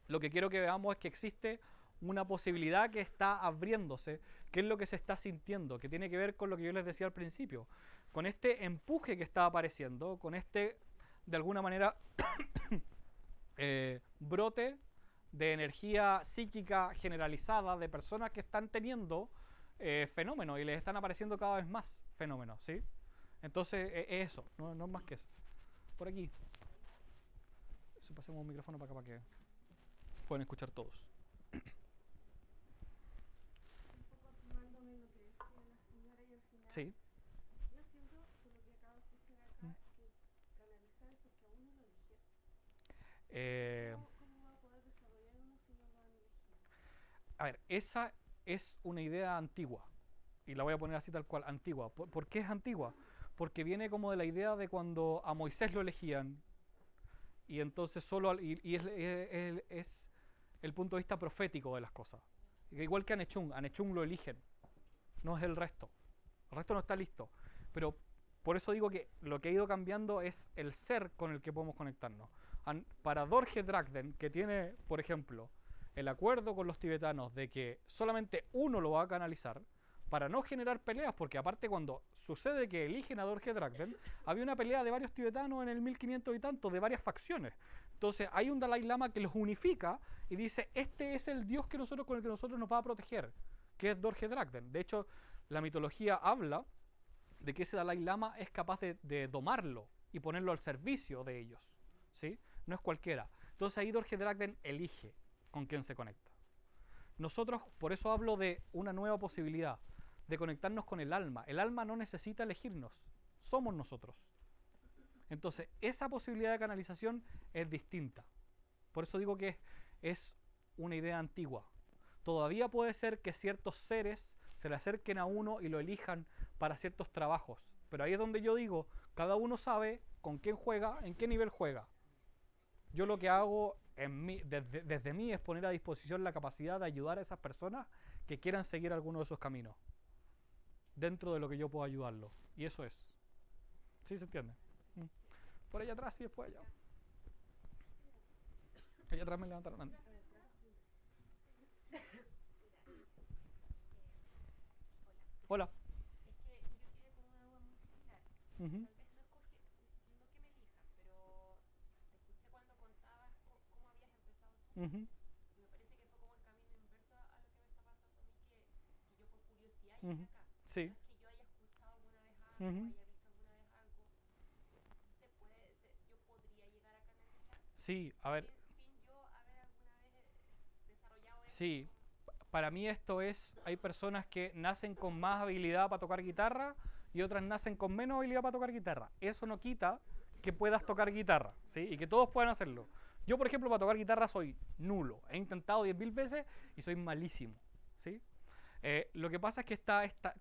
lo que quiero que veamos es que existe una posibilidad que está abriéndose, que es lo que se está sintiendo, que tiene que ver con lo que yo les decía al principio, con este empuje que está apareciendo, con este, de alguna manera, brote de energía psíquica generalizada de personas que están teniendo fenómenos y les están apareciendo cada vez más fenómenos, ¿sí? Entonces es eso, no es más que eso. Por aquí. Eso, pasemos un micrófono para acá para que puedan escuchar todos. Un poco tomándome lo que decía la señora y al final, Sí. yo siento, por lo que acabo de escuchar acá, que canalizar es porque a uno lo eligieron. Entonces, Eh, ¿cómo va a poder desarrollar uno si no lo han elegido? a ver, esa es una idea antigua. Y la voy a poner así tal cual, antigua. ¿Por qué es antigua? Porque viene como de la idea de cuando a Moisés lo elegían y entonces solo y es el punto de vista profético de las cosas. Igual que a Nechung lo eligen, no es el resto no está listo. Pero por eso digo que lo que ha ido cambiando es el ser con el que podemos conectarnos. Para Dorje Dragden, que tiene, por ejemplo, el acuerdo con los tibetanos de que solamente uno lo va a canalizar, para no generar peleas, porque aparte cuando sucede que eligen a Dorje Dragden, había una pelea de varios tibetanos en el 1500 y tanto, de varias facciones. Entonces hay un Dalai Lama que los unifica y dice, este es el Dios con el que nosotros nos va a proteger, que es Dorje Dragden. De hecho, la mitología habla de que ese Dalai Lama es capaz de domarlo y ponerlo al servicio de ellos, ¿sí? No es cualquiera. Entonces ahí Dorje Dragden elige con quién se conecta. Nosotros, por eso hablo de una nueva posibilidad, de conectarnos con el alma. El alma no necesita elegirnos, somos nosotros. Entonces, esa posibilidad de canalización es distinta. Por eso digo que es una idea antigua. Todavía puede ser que ciertos seres se le acerquen a uno y lo elijan para ciertos trabajos. Pero ahí es donde yo digo, cada uno sabe con quién juega, en qué nivel juega. Yo lo que hago desde mí es poner a disposición la capacidad de ayudar a esas personas que quieran seguir alguno de esos caminos, dentro de lo que yo puedo ayudarlos. Y eso es. ¿Sí se entiende? Mm. Por allá atrás y después allá. Allá atrás me levantaron antes. Hola. Hola. Es que yo quedé con una duda muy similar. Ujú, Tal vez no que me elijan, pero te escuché cuando contabas cómo habías empezado tú. ujú, Y me parece que fue como el camino inverso a lo que me está pasando a mí, que yo por curiosidad llegué ujú. acá. No Sí. es que yo haya escuchado alguna vez algo, Ujú. haya visto alguna vez algo. Yo podría llegar a canalizar Sí, a ver, sin yo haber alguna vez desarrollado sí. esto. Para mí esto es, hay personas que nacen con más habilidad para tocar guitarra y otras nacen con menos habilidad para tocar guitarra. Eso no quita que puedas tocar guitarra, ¿sí? Y que todos puedan hacerlo. Yo, por ejemplo, para tocar guitarra soy nulo. He intentado 10.000 veces y soy malísimo, ¿sí? Lo que pasa es que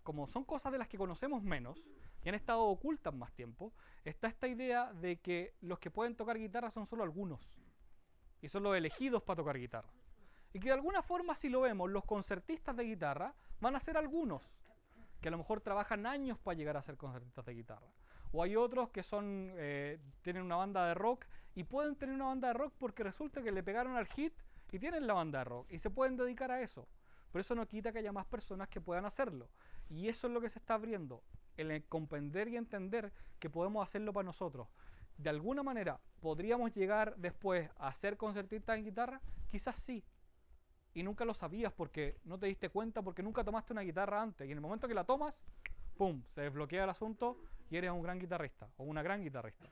como son cosas de las que conocemos menos y han estado ocultas más tiempo, está esta idea de que los que pueden tocar guitarra son solo algunos y son los elegidos para tocar guitarra. Y que de alguna forma, si lo vemos, los concertistas de guitarra van a ser algunos. que a lo mejor trabajan años para llegar a ser concertistas de guitarra. O hay otros que son, tienen una banda de rock y pueden tener una banda de rock porque resulta que le pegaron al hit y tienen la banda de rock y se pueden dedicar a eso. Pero eso no quita que haya más personas que puedan hacerlo. Y eso es lo que se está abriendo, el comprender y entender que podemos hacerlo para nosotros. De alguna manera, ¿podríamos llegar después a ser concertistas en guitarra? Quizás sí. Y nunca lo sabías porque no te diste cuenta, porque nunca tomaste una guitarra antes. Y en el momento que la tomas, ¡pum!, se desbloquea el asunto y eres un gran guitarrista o una gran guitarrista.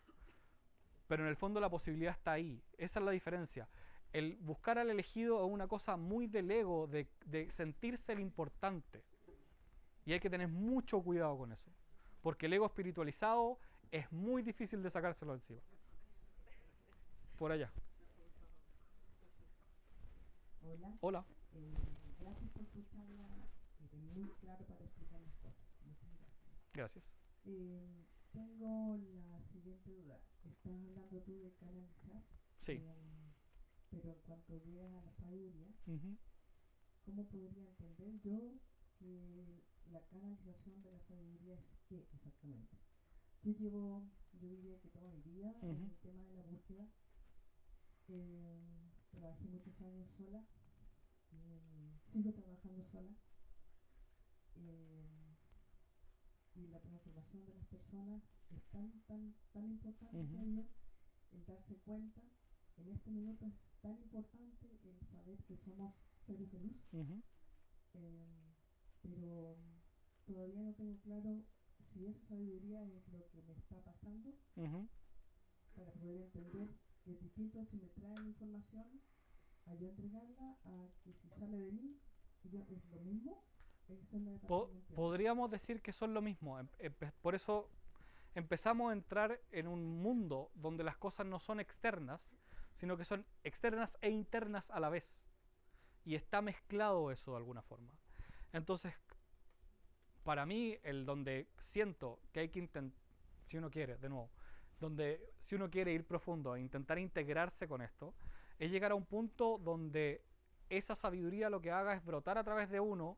Pero en el fondo la posibilidad está ahí. Esa es la diferencia. El buscar al elegido es una cosa muy del ego, de sentirse el importante. Y hay que tener mucho cuidado con eso. Porque el ego espiritualizado es muy difícil de sacárselo encima. Por allá. Hola, Hola. gracias por tu charla, eres muy claro para explicar las cosas. Muchas gracias. Gracias. Tengo la siguiente duda. Estás hablando tú de canalizar, Sí. pero en cuanto llegas a la sabiduría, Ujú. ¿cómo podría entender yo que la canalización de la sabiduría es qué exactamente? Yo diría que toda mi vida en Ujú. el tema de la búsqueda, trabajé muchos años sola, sigo trabajando sola, eh, y la transformación de las personas es tan importante, Ujú. creo yo, el darse cuenta. En este minuto es tan importante el saber que somos seres de luz, Ujú. eh, pero todavía no tengo claro si esa sabiduría es lo que me está pasando Ujú. para poder entender que es distinto si me traen información a yo entregarla a que si sale de mí, es lo mismo. Eso es la parte que no entiendo. Podríamos decir que son lo mismo. Por eso empezamos a entrar en un mundo donde las cosas no son externas, sino que son externas e internas a la vez. Y está mezclado eso de alguna forma. Entonces, para mí, el donde siento que hay que intentar, si uno quiere, de nuevo, donde si uno quiere ir profundo e intentar integrarse con esto, es llegar a un punto donde esa sabiduría lo que haga es brotar a través de uno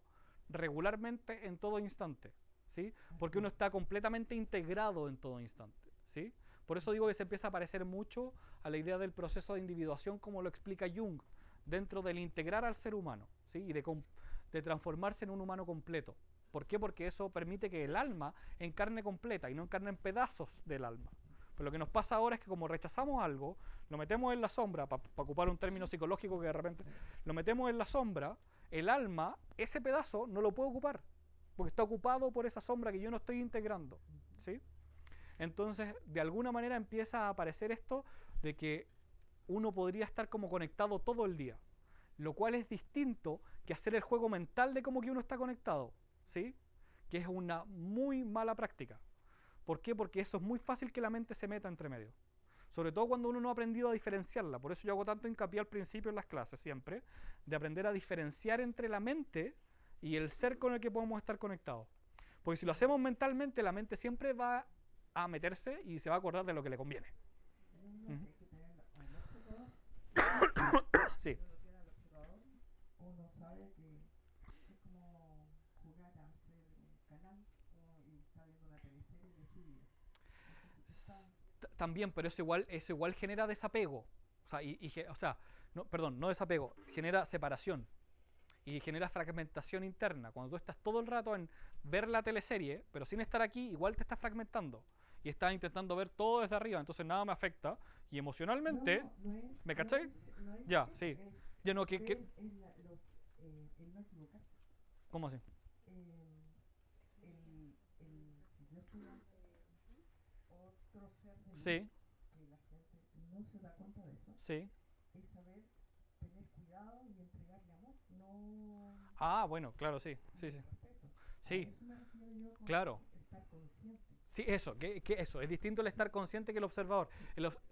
regularmente en todo instante, ¿sí? Porque Así uno es. está completamente integrado en todo instante, ¿sí? Por eso digo que se empieza a parecer mucho a la idea del proceso de individuación como lo explica Jung, dentro del integrar al ser humano, ¿sí? Y de transformarse en un humano completo. ¿Por qué? Porque eso permite que el alma encarne completa y no encarne en pedazos del alma. Pero lo que nos pasa ahora es que como rechazamos algo, lo metemos en la sombra, para ocupar un término psicológico que de repente lo metemos en la sombra, el alma, ese pedazo, no lo puede ocupar, porque está ocupado por esa sombra que yo no estoy integrando. ¿Sí? Entonces, de alguna manera empieza a aparecer esto de que uno podría estar como conectado todo el día, lo cual es distinto que hacer el juego mental de cómo que uno está conectado, ¿sí? Que es una muy mala práctica. ¿Por qué? Porque eso es muy fácil que la mente se meta entre medio. Sobre todo cuando uno no ha aprendido a diferenciarla. Por eso yo hago tanto hincapié al principio en las clases siempre, de aprender a diferenciar entre la mente y el ser con el que podemos estar conectados. Porque si lo hacemos mentalmente, la mente siempre va a meterse y se va a acordar de lo que le conviene. No, que hay que tener al observador. Sí. Si uno tiene al observador, uno sabe que es como jugar a ser un canal y está viendo una teleserie de su vida. Entonces está... También, pero eso igual genera desapego. O sea, o sea, no, perdón, no desapego, genera separación y genera fragmentación interna. Cuando tú estás todo el rato en ver la teleserie, pero sin estar aquí, igual te estás fragmentando y estás intentando ver todo desde arriba, entonces nada me afecta y emocionalmente, ¿me caché? No es Ya, eso, sí. es Ya no, ver el no equivocarse. ¿Cómo así? Eh, si yo estoy ante otro ser de luz, Sí, que la gente no se da cuenta de eso, sí. es saber tener cuidado y entregarle amor, no Ah, bueno, claro, sí, sí, sí. respeto. A Sí, eso me refiero yo con claro. estar consciente. Sí, eso, que eso, es distinto el estar consciente que el observador.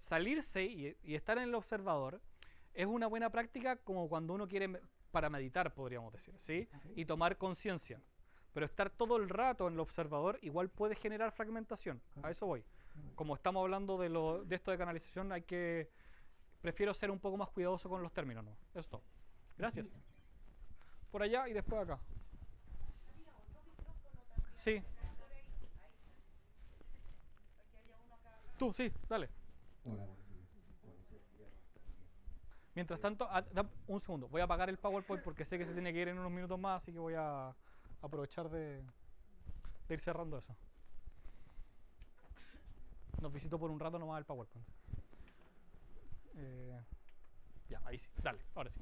Salirse y estar en el observador es una buena práctica como cuando uno quiere para meditar, podríamos decir, ¿sí? A ver, Y tomar conciencia. Pero estar todo el rato en el observador igual puede generar fragmentación. A eso correcto, voy. correcto. Como estamos hablando de esto de canalización, prefiero ser un poco más cuidadoso con los términos, ¿no? Eso es todo. Gracias. Sí, Por allá y después acá. Sí. Tú, sí, dale. Hola, buenos días. Bueno, soy Guillermo también. Mientras Eh, tanto, un segundo, voy a apagar el PowerPoint porque sé que se tiene que ir en unos minutos más, así que voy a aprovechar de ir cerrando eso. Nos visito por un rato nomás el PowerPoint. Eh, ya, ahí sí, dale, ahora sí.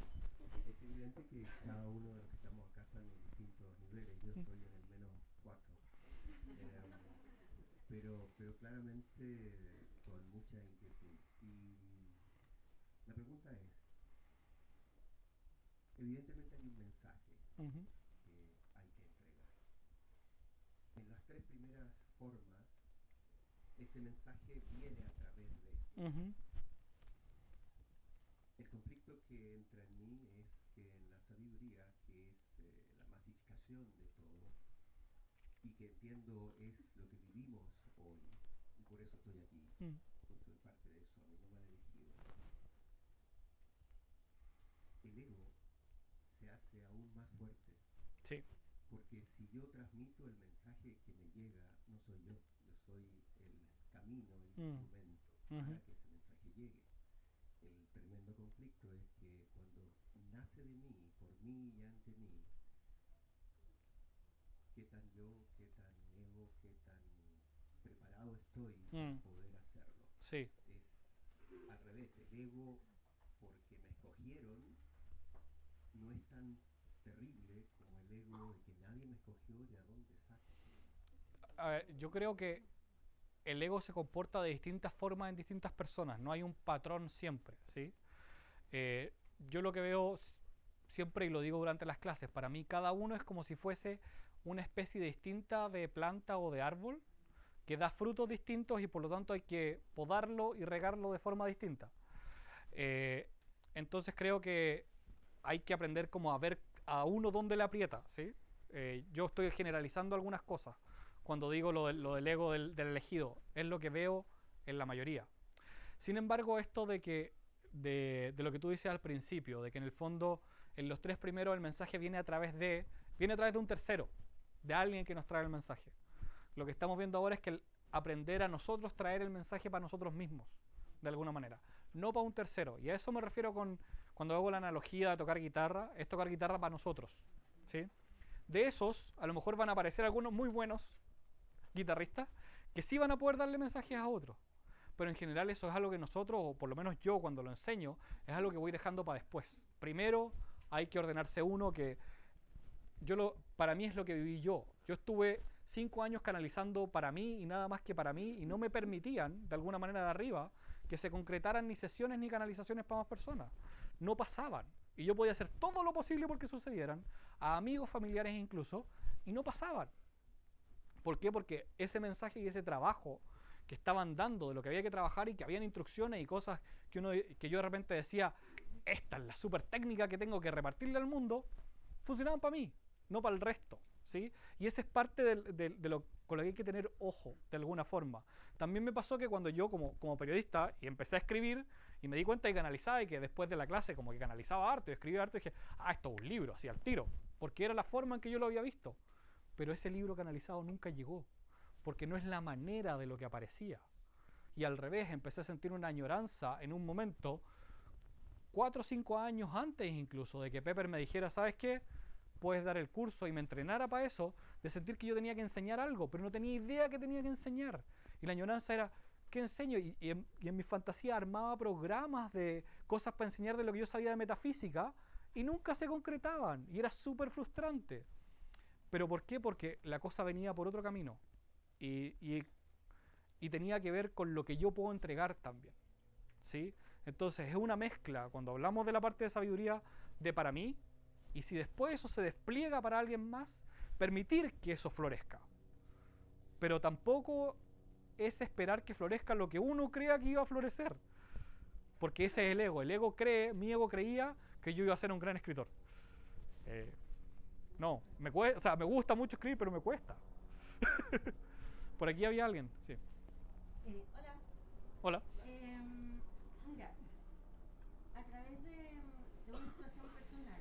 es evidente que cada uno de los que estamos acá están en distintos niveles. Yo estoy en el -4. Em, pero claramente con mucha inquietud. Y la pregunta es, evidentemente hay un mensaje Ujú, que hay que entregar. En las tres primeras formas, ese mensaje viene a través de. ujú, El conflicto que entra en mí es que en la sabiduría, que es la masificación de todo, y que entiendo es lo que vivimos hoy, y por eso estoy aquí, mm, pues soy parte de eso, a mí no me han elegido, el ego se hace aún más fuerte, sí. porque si yo transmito el mensaje que me llega, no soy yo, yo soy el camino, el Mm, instrumento ujú. para que ese mensaje llegue. El tremendo conflicto es que cuando nace de mí, por mí y ante mí, qué tan yo, qué tan ego, qué tan preparado estoy para Mm, poder hacerlo. sí. Es al revés, el ego, porque me escogieron, no es tan terrible como el ego de que nadie me escogió y de a dónde saco ese ego. A ver, yo creo que el ego se comporta de distintas formas en distintas personas, no hay un patrón siempre, ¿sí? Yo lo que veo siempre, y lo digo durante las clases, para mí cada uno es como si fuese una especie distinta de planta o de árbol que da frutos distintos y por lo tanto hay que podarlo y regarlo de forma distinta. Eh, entonces creo que hay que aprender como a ver a uno dónde le aprieta, ¿sí? Yo estoy generalizando algunas cosas cuando digo lo del ego del elegido, es lo que veo en la mayoría. Sin embargo, esto de lo que tú dices al principio, de que en el fondo en los tres primeros el mensaje viene a través de un tercero, de alguien que nos trae el mensaje. Lo que estamos viendo ahora es que aprender a nosotros traer el mensaje para nosotros mismos, de alguna manera, no para un tercero. Y a eso me refiero cuando hago la analogía de tocar guitarra, es tocar guitarra para nosotros, ¿sí? De esos, a lo mejor van a aparecer algunos muy buenos guitarristas que sí van a poder darle mensajes a otros. Pero en general eso es algo que nosotros, o por lo menos yo cuando lo enseño, es algo que voy dejando para después. Primero hay que ordenarse uno que para mí es lo que viví yo. Yo estuve 5 años canalizando para mí y nada más que para mí y no me permitían, de alguna manera de arriba, que se concretaran ni sesiones ni canalizaciones para más personas. No pasaban. Y yo podía hacer todo lo posible porque sucedieran, a amigos, familiares incluso, y no pasaban. ¿Por qué? Porque ese mensaje y ese trabajo que estaban dando de lo que había que trabajar y que habían instrucciones y cosas que yo de repente decía, esta es la super técnica que tengo que repartirle al mundo, funcionaban para mí, no para el resto, ¿sí? Y ese es parte de lo con lo que hay que tener ojo, de alguna forma. También me pasó que cuando yo como periodista y empecé a escribir y me di cuenta de que canalizaba y que después de la clase como que canalizaba harto y escribía harto, dije, esto es un libro, así al tiro, porque era la forma en que yo lo había visto. Pero ese libro canalizado nunca llegó, porque no es la manera de lo que aparecía. Y al revés, empecé a sentir una añoranza en un momento 4 o 5 años antes incluso de que Pepper me dijera, ¿sabes qué? Puedes dar el curso y me entrenara para eso, de sentir que yo tenía que enseñar algo, pero no tenía idea que tenía que enseñar. Y la añoranza era, ¿qué enseño? Y en mi fantasía armaba programas de cosas para enseñar de lo que yo sabía de metafísica y nunca se concretaban. Y era súper frustrante. ¿Pero por qué? Porque la cosa venía por otro camino. Y, y, y tenía que ver con lo que yo puedo entregar también. ¿Sí? Entonces es una mezcla, cuando hablamos de la parte de sabiduría, de para mí, y si después eso se despliega para alguien más, permitir que eso florezca. Pero tampoco es esperar que florezca lo que uno crea que iba a florecer. Porque ese es el ego. Mi ego creía que yo iba a ser un gran escritor. Eh, no, o sea, me gusta mucho escribir, pero me cuesta. Por aquí había alguien, sí. Hola. Hola. Mira, a través de una situación personal,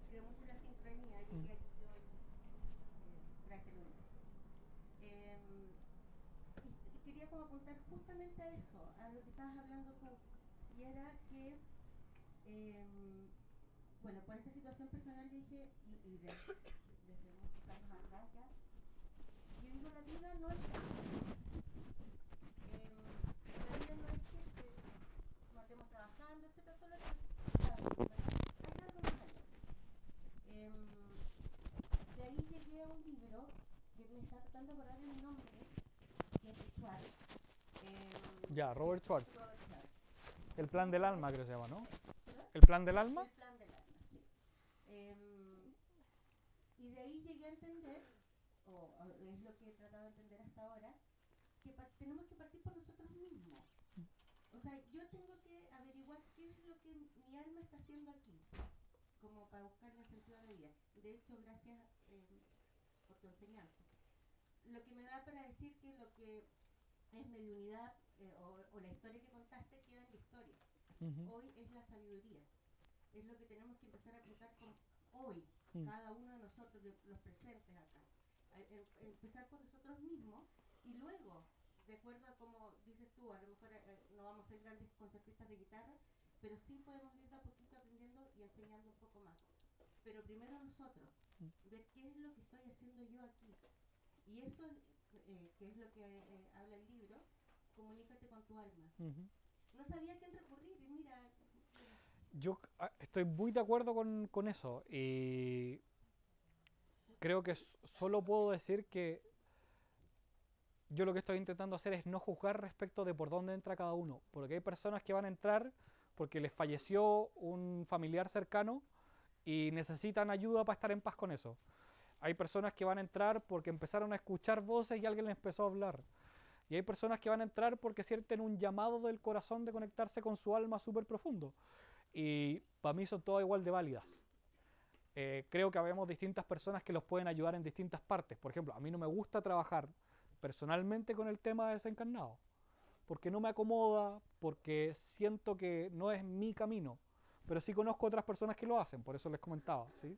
que de mucha sincronía Mm, llegué aquí hoy, gracias Luis. Y quería como apuntar justamente a eso, a lo que estabas hablando tú, y era que, bueno, por esta situación personal dije, desde muchos años atrás ya, yo digo, la vida no es así. La vida no es que matemos trabajando, etcétera, todo lo que sabemos, ¿verdad? Hay algo más allá. De ahí llegué a un libro que me está tratando de acordar de mi nombre, que es de Schwartz. Ya, Robert Schwartz. Robert Schwartz. El plan del alma, creo que se llama, ¿no? ¿Perdón? ¿El plan del alma? El plan del alma, sí. Y de ahí llegué a entender, o es lo que he tratado de entender hasta ahora, que tenemos que partir por nosotros mismos. O sea, yo tengo que averiguar qué es lo que mi alma está haciendo aquí, como para buscarle sentido a la vida. De hecho, gracias por tu enseñanza. Lo que me da para decir que lo que es mediunidad o la historia que contaste queda en la historia. Hoy es la sabiduría. Es lo que tenemos que empezar a aplicar con hoy, cada uno de nosotros, los presentes acá. Empezar por nosotros mismos y luego, de acuerdo a como dices tú, a lo mejor no vamos a ser grandes concertistas de guitarra, pero sí podemos ir de a poquito aprendiendo y enseñando un poco más. Pero primero nosotros, ver qué es lo que estoy haciendo yo aquí. Y eso, que es lo que habla el libro, comunícate con tu alma. No sabía a quién recurrir y mira, bueno. Yo estoy muy de acuerdo con eso y creo que solo puedo decir que yo lo que estoy intentando hacer es no juzgar respecto de por dónde entra cada uno, porque hay personas que van a entrar porque les falleció un familiar cercano y necesitan ayuda para estar en paz con eso. Hay personas que van a entrar porque empezaron a escuchar voces y alguien les empezó a hablar. Y hay personas que van a entrar porque sienten un llamado del corazón de conectarse con su alma súper profundo. Y para mí son todas igual de válidas. Creo que habemos distintas personas que los pueden ayudar en distintas partes. Por ejemplo, a mí no me gusta trabajar personalmente con el tema de desencarnado, porque no me acomoda, porque siento que no es mi camino, pero sí conozco otras personas que lo hacen, por eso les comentaba, ¿sí?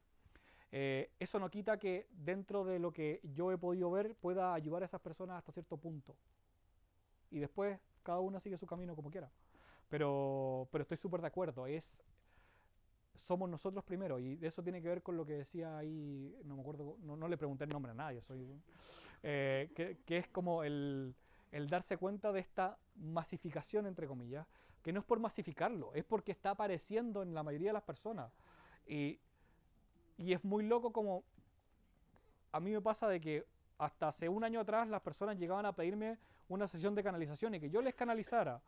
Eso no quita que dentro de lo que yo he podido ver pueda ayudar a esas personas hasta cierto punto. Y después cada uno sigue su camino como quiera. Pero estoy súper de acuerdo, somos nosotros primero, y eso tiene que ver con lo que decía ahí, no me acuerdo, no le pregunté el nombre a nadie, que es como el darse cuenta de esta masificación, entre comillas, que no es por masificarlo, es porque está apareciendo en la mayoría de las personas. Y, y es muy loco como a mí me pasa de que hasta hace un año atrás las personas llegaban a pedirme una sesión de canalización y que yo les canalizara.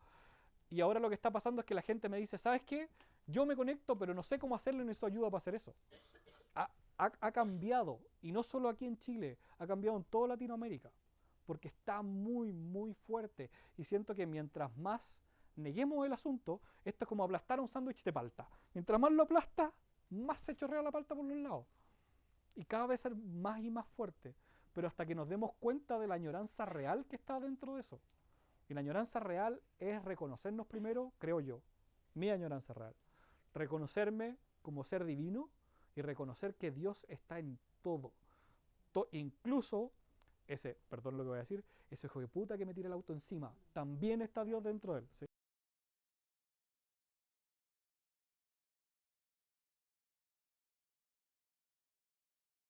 Y ahora lo que está pasando es que la gente me dice, ¿sabes qué? Yo me conecto, pero no sé cómo hacerlo y necesito ayuda para hacer eso. Ha cambiado, y no solo aquí en Chile, ha cambiado en toda Latinoamérica, porque está muy, muy fuerte. Y siento que mientras más neguemos el asunto, esto es como aplastar un sándwich de palta. Mientras más lo aplasta, más se chorrea la palta por los lados. Y cada vez ser más y más fuerte. Pero hasta que nos demos cuenta de la añoranza real que está dentro de eso. Y la añoranza real es reconocernos primero, creo yo, mi añoranza real. Reconocerme como ser divino y reconocer que Dios está en todo. Incluso ese, perdón lo que voy a decir, ese hijo de puta que me tira el auto encima, también está Dios dentro de él, ¿sí?